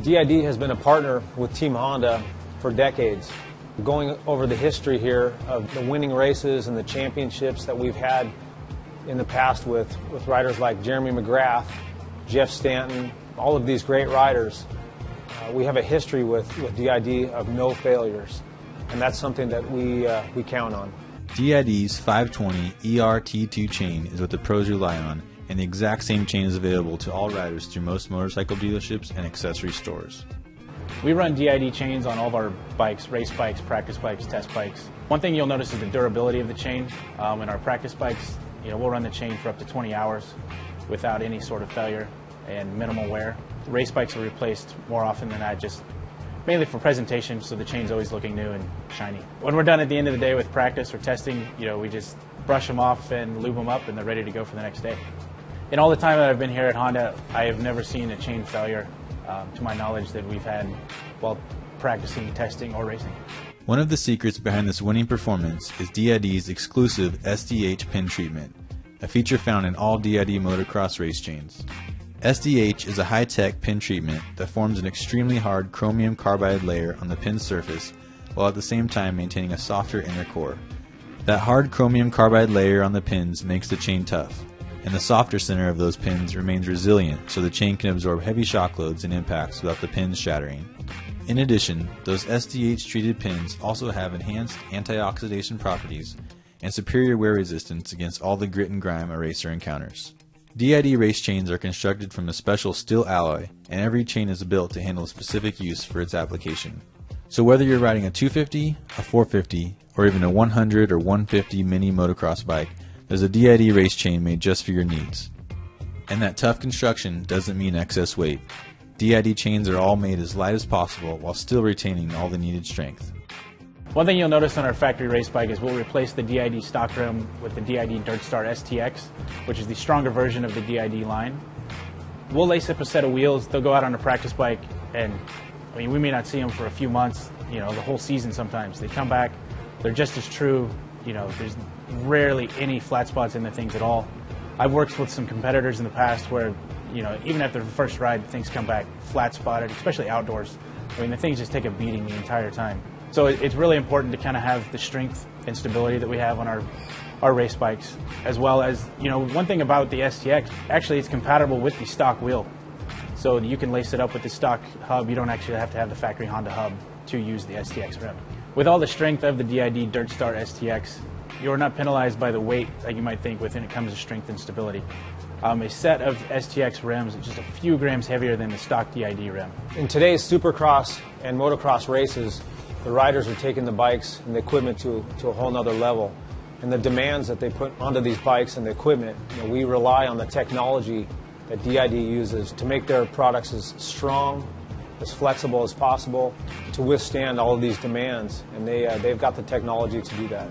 D.I.D. has been a partner with Team Honda for decades. Going over the history here of the winning races and the championships that we've had in the past with riders like Jeremy McGrath, Jeff Stanton, all of these great riders, we have a history with D.I.D. of no failures, and that's something that we count on. D.I.D.'s 520 ERT2 chain is what the pros rely on, and the exact same chain is available to all riders through most motorcycle dealerships and accessory stores. We run D.I.D. chains on all of our bikes, race bikes, practice bikes, test bikes. One thing you'll notice is the durability of the chain. In our practice bikes, we'll run the chain for up to 20 hours without any sort of failure and minimal wear. Race bikes are replaced more often than not, just mainly for presentation, so the chain's always looking new and shiny. When we're done at the end of the day with practice or testing, we just brush them off and lube them up, and they're ready to go for the next day. In all the time that I've been here at Honda, I have never seen a chain failure, to my knowledge, that we've had while practicing, testing, or racing. One of the secrets behind this winning performance is D.I.D.'s exclusive SDH pin treatment, a feature found in all D.I.D. motocross race chains. SDH is a high-tech pin treatment that forms an extremely hard chromium carbide layer on the pin surface while at the same time maintaining a softer inner core. That hard chromium carbide layer on the pins makes the chain tough, and the softer center of those pins remains resilient so the chain can absorb heavy shock loads and impacts without the pins shattering. In addition, those SDH treated pins also have enhanced antioxidation properties and superior wear resistance against all the grit and grime a racer encounters. D.I.D. race chains are constructed from a special steel alloy, and every chain is built to handle a specific use for its application. So whether you're riding a 250, a 450, or even a 100 or 150 mini motocross bike, there's a D.I.D. race chain made just for your needs. And that tough construction doesn't mean excess weight. D.I.D. chains are all made as light as possible while still retaining all the needed strength. One thing you'll notice on our factory race bike is we'll replace the D.I.D. stock rim with the D.I.D. Dirt Star STX, which is the stronger version of the D.I.D. line. We'll lace up a set of wheels. They'll go out on a practice bike, and we may not see them for a few months, the whole season sometimes. They come back, they're just as true. There's rarely any flat spots in the things at all. I've worked with some competitors in the past where, even after the first ride, things come back flat spotted, especially outdoors. The things just take a beating the entire time. So it's really important to kind of have the strength and stability that we have on our race bikes, as well as, one thing about the STX, actually it's compatible with the stock wheel. So you can lace it up with the stock hub. You don't actually have to have the factory Honda hub to use the STX rim. With all the strength of the D.I.D. Dirt Star STX, you're not penalized by the weight like you might think when it comes to strength and stability. A set of STX rims is just a few grams heavier than the stock D.I.D. rim. In today's supercross and motocross races, the riders are taking the bikes and the equipment to a whole nother level. And the demands that they put onto these bikes and the equipment, we rely on the technology that D.I.D. uses to make their products as strong, as flexible as possible to withstand all of these demands, and they've got the technology to do that.